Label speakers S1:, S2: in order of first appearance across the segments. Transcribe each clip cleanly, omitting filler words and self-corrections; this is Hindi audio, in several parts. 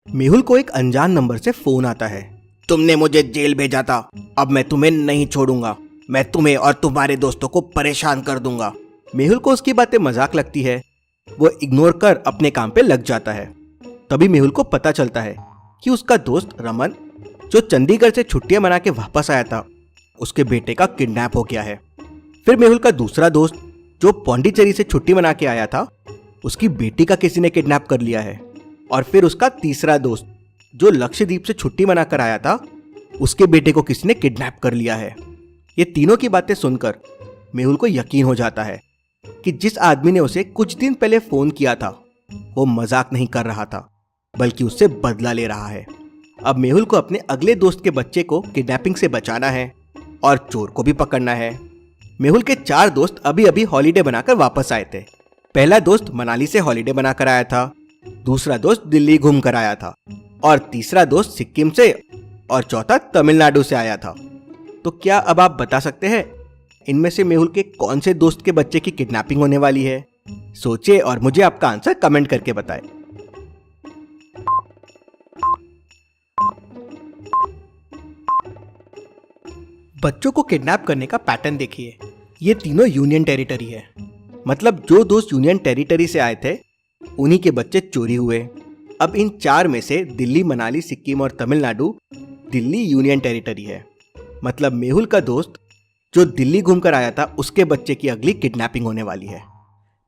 S1: मेहुल को एक अनजान नंबर से फोन आता है। तुमने मुझे जेल भेजा था, अब मैं तुम्हें नहीं छोड़ूंगा। मैं तुम्हें और तुम्हारे दोस्तों को परेशान कर दूंगा। मेहुल को उसकी बातें मजाक लगती है। वो इग्नोर कर अपने काम पे लग जाता है। तभी मेहुल को पता चलता है कि उसका दोस्त रमन, जो चंडीगढ़ से छुट्टियां मना के वापस आया था, उसके बेटे का किडनैप हो गया है। फिर मेहुल का दूसरा दोस्त, जो पौंडीचेरी से छुट्टी मना के आया था, उसकी बेटी का किसी ने किडनैप कर लिया है। और फिर उसका तीसरा दोस्त, जो लक्षद्वीप से छुट्टी मना कर आया था, उसके बेटे को किसी ने किडनैप कर लिया है। ये तीनों की बातें सुनकर मेहुल को यकीन हो जाता है कि जिस आदमी ने उसे कुछ दिन पहले फोन किया था, वो मजाक नहीं कर रहा था, बल्कि उससे बदला ले रहा है। अब मेहुल को अपने अगले दोस्त के बच्चे को किडनैपिंग से बचाना है और चोर को भी पकड़ना है। मेहुल के 4 दोस्त अभी अभी हॉलीडे बनाकर वापस आए थे। पहला दोस्त मनाली से हॉलीडे बनाकर आया था, दूसरा दोस्त दिल्ली घूम कर आया था, और तीसरा दोस्त सिक्किम से, और चौथा तमिलनाडु से आया था। तो क्या अब आप बता सकते हैं इनमें से मेहुल के कौन से दोस्त के बच्चे की किडनैपिंग होने वाली है? सोचिए और मुझे आपका आंसर कमेंट करके बताएं। बच्चों को किडनैप करने का पैटर्न देखिए। ये तीनों यूनियन टेरिटरी है, मतलब जो दोस्त यूनियन टेरिटरी से आए थे उन्हीं के बच्चे चोरी हुए। अब इन 4 में से दिल्ली, मनाली, सिक्किम और तमिलनाडु दिल्ली यूनियन टेरिटरी है। मतलब मेहुल का दोस्त जो दिल्ली घूमकर आया था, उसके बच्चे की अगली किडनैपिंग होने वाली है।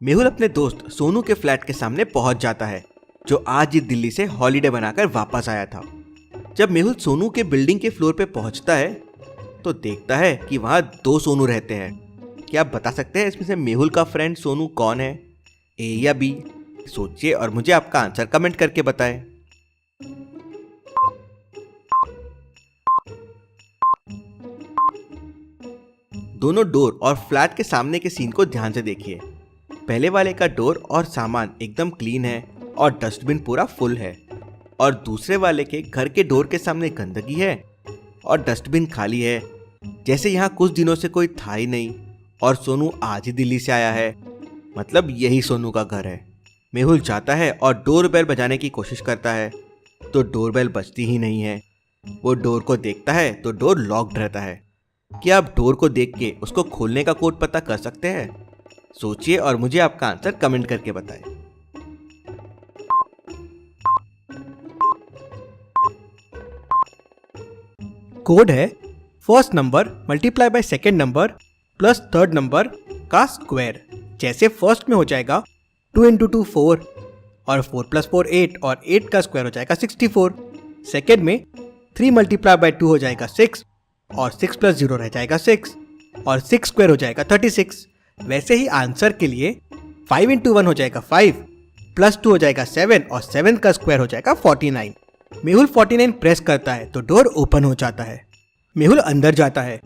S1: मेहुल अपने दोस्त सोनू के फ्लैट के सामने पहुंच जाता है, जो आज ही दिल्ली से हॉलीडे बनाकर वापस आया था। जब मेहुल सोनू के बिल्डिंग के फ्लोर पे पहुंचता है तो देखता है कि वहां 2 सोनू रहते हैं। क्या आप बता सकते हैं इसमें से मेहुल का फ्रेंड सोनू कौन है, ए या बी? सोचिए और मुझे आपका आंसर कमेंट करके बताएं। दोनों डोर और फ्लैट के सामने के सीन को ध्यान से देखिए। पहले वाले का डोर और सामान एकदम क्लीन है और डस्टबिन पूरा फुल है, और दूसरे वाले के घर के डोर के सामने गंदगी है और डस्टबिन खाली है, जैसे यहाँ कुछ दिनों से कोई था ही नहीं और सोनू आज ही दिल्ली से आया है। मतलब यही सोनू का घर है। मेहुल जाता है और डोर बेल बजाने की कोशिश करता है, तो डोर बेल बजती ही नहीं है। वो डोर को देखता है तो डोर लॉक्ड रहता है। क्या आप डोर को देख के उसको खोलने का कोड पता कर सकते हैं? सोचिए और मुझे आपका आंसर कमेंट करके बताएं। कोड है first number multiply by second number plus third number का स्क्वायर। जैसे फर्स्ट में हो जाएगा 2 × 2 4, और 4 + 4 8, और 8 का स्क्वायर हो जाएगा 64। सेकेंड में 3 × 2 हो जाएगा 6, और 6 + 0 रह जाएगा 6, और 6 स्क्वायर हो जाएगा 36। वैसे ही आंसर के लिए 5 × 1 हो जाएगा 5, +2 हो जाएगा 7, और 7 का स्क्वायर हो जाएगा 49। मेहुल 49 प्रेस करता है तो डोर ओपन हो जाता है। मेहुल अंदर जाता है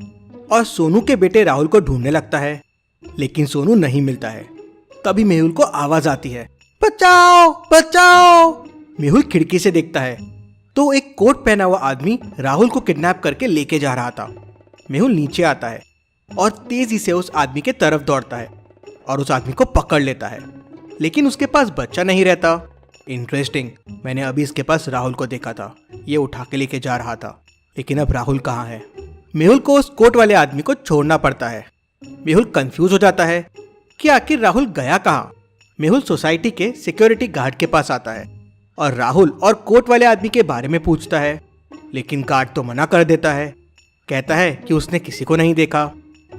S1: और सोनू के बेटे राहुल को ढूंढने लगता है, लेकिन सोनू नहीं मिलता है। तभी मेहुल को आवाज आती है, बचाओ बचाओ। मेहुल खिड़की से देखता है तो एक कोट पहना हुआ आदमी राहुल को किडनैप करके लेके जा रहा था। मेहुल नीचे आता है और तेजी से उस आदमी के तरफ दौड़ता है और उस आदमी को पकड़ लेता है, लेकिन उसके पास बच्चा नहीं रहता। इंटरेस्टिंग, मैंने अभी इसके पास राहुल को देखा था, ये उठा के लेके जा रहा था, लेकिन अब राहुल कहाँ है? मेहुल को उस कोट वाले आदमी को छोड़ना पड़ता है। मेहुल कंफ्यूज हो जाता है कि आखिर राहुल गया कहाँ। मेहुल सोसाइटी के सिक्योरिटी गार्ड के पास आता है और राहुल और कोट वाले आदमी के बारे में पूछता है, लेकिन गार्ड तो मना कर देता है, कहता है कि उसने किसी को नहीं देखा।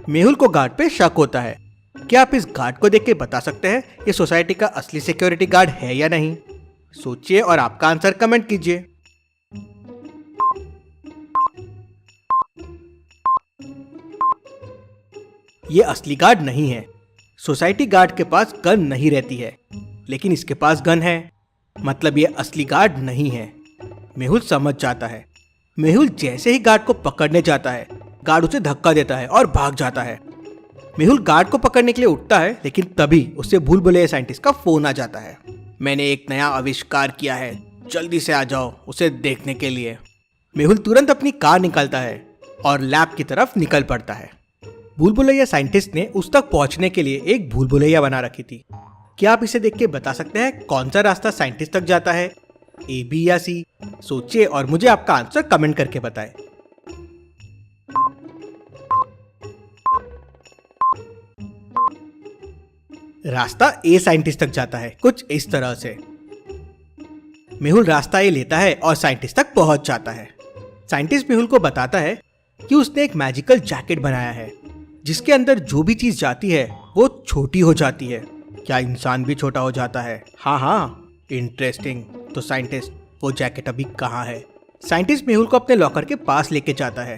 S1: मेहुल को गार्ड पे शक होता है। क्या आप इस गार्ड को देख के बता सकते हैं ये सोसाइटी का असली सिक्योरिटी गार्ड है या नहीं? सोचिए और आपका आंसर कमेंट कीजिए। ये असली गार्ड नहीं है। सोसाइटी गार्ड के पास गन नहीं रहती है, लेकिन इसके पास गन है, मतलब ये असली गार्ड नहीं है। मेहुल समझ जाता है। मेहुल जैसे ही गार्ड को पकड़ने जाता है, गार्ड उसे धक्का देता है और भाग जाता है। मेहुल गार्ड को पकड़ने के लिए उठता है, लेकिन तभी उसे भूल भुलैया साइंटिस्ट का फोन आ जाता है। मैंने एक नया आविष्कार किया है, जल्दी से आ जाओ उसे देखने के लिए। मेहुल तुरंत अपनी कार निकालता है और लैब की तरफ निकल पड़ता है। भूल भुलैया साइंटिस्ट ने उस तक पहुंचने के लिए एक भूल भुलैया बना रखी थी। क्या आप इसे देख के बता सकते हैं कौन सा रास्ता साइंटिस्ट तक जाता है? ए, बी या सी? सोचिए और मुझे आपका आंसर कमेंट करके बताएं। रास्ता ए साइंटिस्ट तक जाता है कुछ इस तरह से। मेहुल रास्ता ए लेता है और साइंटिस्ट तक पहुंच जाता है। साइंटिस्ट मेहुल को बताता है कि उसने एक मैजिकल जैकेट बनाया है जिसके अंदर जो भी चीज जाती है वो छोटी हो जाती है। क्या इंसान भी छोटा हो जाता है? हाँ, इंटरेस्टिंग। तो साइंटिस्ट, वो जैकेट अभी कहाँ है? साइंटिस्ट मेहुल को अपने लॉकर के पास लेके जाता है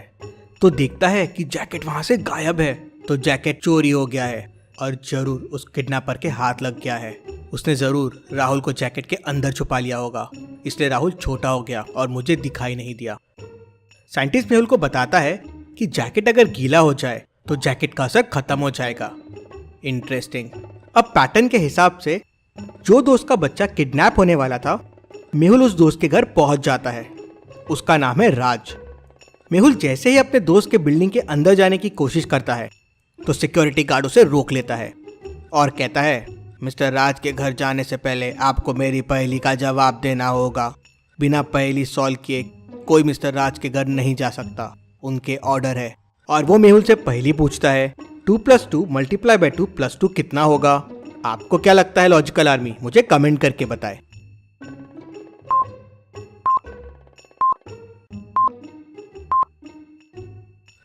S1: तो देखता है कि जैकेट वहां से गायब है। तो जैकेट चोरी हो गया है और जरूर उस किडनैपर के हाथ लग गया है। उसने जरूर राहुल को जैकेट के अंदर छुपा लिया होगा, इसलिए राहुल छोटा हो गया और मुझे दिखाई नहीं दिया। साइंटिस्ट मेहुल को बताता है कि जैकेट अगर गीला हो जाए तो जैकेट का असर खत्म हो जाएगा। इंटरेस्टिंग। अब पैटर्न के हिसाब से जो दोस्त का बच्चा किडनैप होने वाला था, मेहुल उस दोस्त के घर पहुंच जाता है। उसका नाम है राज। मेहुल जैसे ही अपने दोस्त के बिल्डिंग के अंदर जाने की कोशिश करता है तो सिक्योरिटी गार्ड उसे रोक लेता है और कहता है, मिस्टर राज के घर जाने से पहले आपको मेरी पहेली का जवाब देना होगा। बिना पहेली सॉल्व किए कोई मिस्टर राज के घर नहीं जा सकता, उनके ऑर्डर है। और वो मेहुल से पहेली पूछता है, 2 + 2 × 2 + 2 कितना होगा? आपको क्या लगता है लॉजिकल आर्मी? मुझे कमेंट करके बताएं।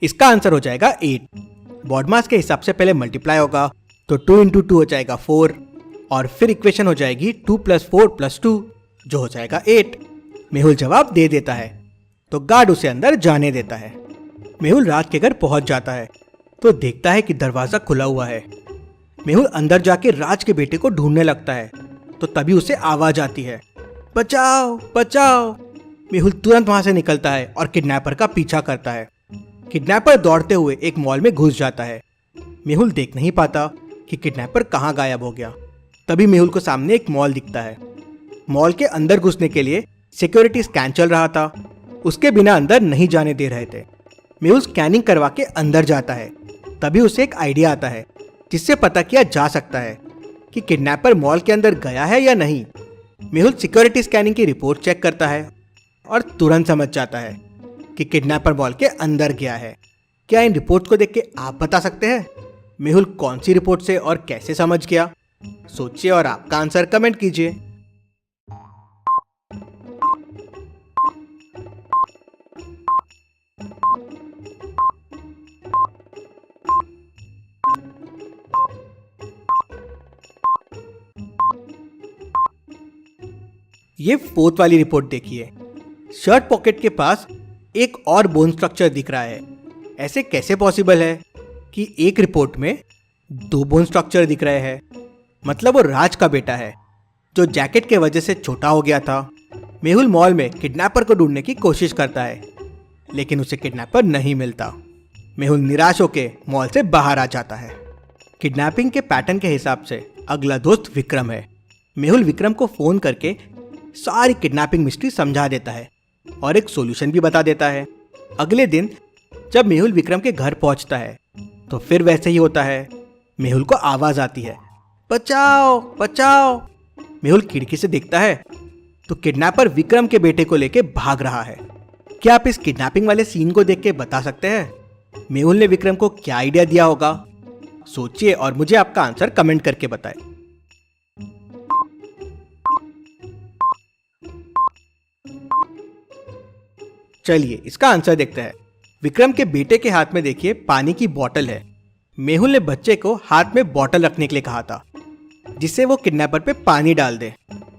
S1: इसका आंसर हो जाएगा 8। बॉडमास के हिसाब से पहले मल्टीप्लाई होगा तो 2 × 2 हो जाएगा 4 और फिर इक्वेशन हो जाएगी 2 + 4 + 2 जो हो जाएगा 8। मेहुल जवाब दे देता है तो गार्ड उसे अंदर जाने देता है। मेहुल राज के घर पहुंच जाता है तो देखता है कि दरवाजा खुला हुआ है। मेहुल अंदर जाके राज के बेटे को ढूंढने लगता है तो तभी उसे आवाज आती है, बचाओ बचाओ। मेहुल तुरंत वहां से निकलता है और किडनैपर का पीछा करता है। किडनैपर दौड़ते हुए एक मॉल में घुस जाता है। मेहुल देख नहीं पाता कि किडनैपर कहाँ गायब हो गया। तभी मेहुल को सामने एक मॉल दिखता है। मॉल के अंदर घुसने के लिए सिक्योरिटी स्कैन चल रहा था, उसके बिना अंदर नहीं जाने दे रहे थे। मेहुल स्कैनिंग करवा के अंदर जाता है। तभी उसे एक आइडिया आता है जिससे पता किया जा सकता है कि किडनैपर मॉल के अंदर गया है या नहीं। मेहुल सिक्योरिटी स्कैनिंग की रिपोर्ट चेक करता है और तुरंत समझ जाता है कि किडनैपर मॉल के अंदर गया है। क्या इन रिपोर्ट को देख के आप बता सकते हैं मेहुल कौन सी रिपोर्ट से और कैसे समझ गया? सोचिए और आपका आंसर कमेंट कीजिए। ये 4th वाली रिपोर्ट देखिए। शर्ट पॉकेट के पास एक और बोन स्ट्रक्चर दिख रहा है। ऐसे कैसे पॉसिबल है कि एक रिपोर्ट में 2 बोन स्ट्रक्चर दिख रहे हैं? मतलब वो राज का बेटा है जो जैकेट के वजह से छोटा हो गया था। मेहुल मॉल में किडनैपर को ढूंढने की कोशिश करता है लेकिन उसे किडनैपर नहीं मिलता। मेहुल निराश होकर मॉल से बाहर आ जाता है। किडनैपिंग के पैटर्न के हिसाब से अगला दोस्त विक्रम है। मेहुल विक्रम को फोन करके सारी किडनैपिंग मिस्ट्री समझा देता है और एक सॉल्यूशन भी बता देता है। अगले दिन जब मेहुल विक्रम के घर पहुंचता है तो फिर वैसे ही होता है। मेहुल को आवाज आती है, बचाओ बचाओ। मेहुल खिड़की से देखता है तो किडनैपर विक्रम के बेटे को लेके भाग रहा है। क्या आप इस किडनैपिंग वाले सीन को देख के बता सकते हैं मेहुल ने विक्रम को क्या आइडिया दिया होगा? सोचिए और मुझे आपका आंसर कमेंट करके बताएं। चलिए इसका आंसर देखते हैं। विक्रम के बेटे के हाथ में देखिए पानी की बोतल है। मेहुल ने बच्चे को हाथ में बोतल रखने के लिए कहा था जिससे वो किडनैपर पे पानी डाल दे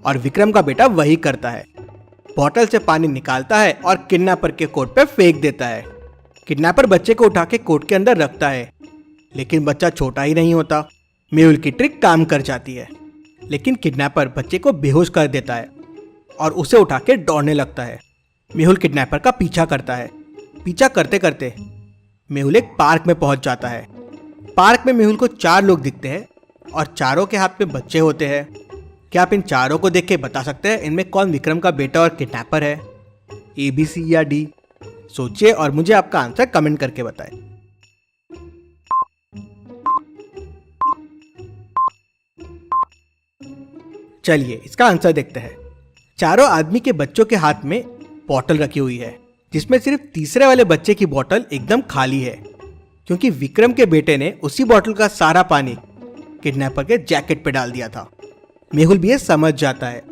S1: और विक्रम का बेटा वही करता है। बोतल से पानी निकालता है और किडनैपर के कोट पे फेंक देता है। किडनैपर बच्चे को उठा के कोट के अंदर रखता है लेकिन बच्चा छोटा ही नहीं होता। मेहुल की ट्रिक काम कर जाती है लेकिन किडनैपर बच्चे को बेहोश कर देता है और उसे उठा के दौड़ने लगता है। मेहुल किडनैपर का पीछा करता है। पीछा करते करते मेहुल एक पार्क में पहुंच जाता है। पार्क में मेहुल को 4 लोग दिखते हैं और चारों के हाथ में बच्चे होते हैं। क्या आप इन चारों को देख के बता सकते हैं इनमें कौन विक्रम का बेटा और किडनैपर है? ए, बी, सी या डी? सोचिए और मुझे आपका आंसर कमेंट करके बताएं। चलिए इसका आंसर देखते हैं। चारों आदमी के बच्चों के हाथ में बोतल रखी हुई है, जिसमें सिर्फ तीसरे वाले बच्चे की बोतल एकदम खाली है, क्योंकि विक्रम के बेटे ने उसी बोतल का सारा पानी किडनैपर के जैकेट पे डाल दिया था। मेहुल भी ये समझ जाता है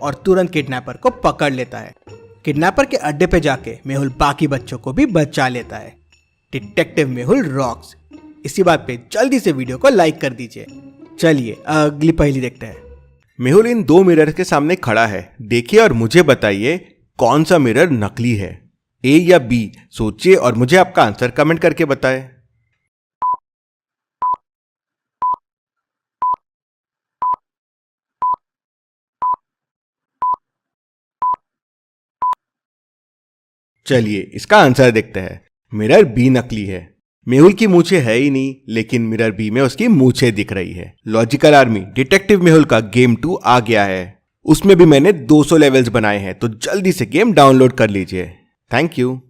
S1: और तुरंत किडनैपर को पकड़ लेता है। किडनैपर के अड्डे पे जाके मेहुल बाकी बच्चों को भी बचा लेता है। Detective Mehul rocks. इसी बात पे जल्दी से वीडियो को लाइक कर दीजिए। चलिए अगली पहेली देखते हैं।
S2: मेहुल इन 2 मिरर के सामने खड़ा है। देखिए और मुझे बताइए कौन सा मिरर नकली है, ए या बी। सोचिए और मुझे आपका आंसर कमेंट करके बताएं। चलिए इसका आंसर देखते हैं। मिरर बी नकली है। मेहुल की मूछें है ही नहीं, लेकिन मिरर बी में उसकी मूछें दिख रही है। लॉजिकल आर्मी डिटेक्टिव मेहुल का गेम 2 आ गया है। उसमें भी मैंने 200 लेवल्स बनाए हैं, तो जल्दी से गेम डाउनलोड कर लीजिए। Thank you.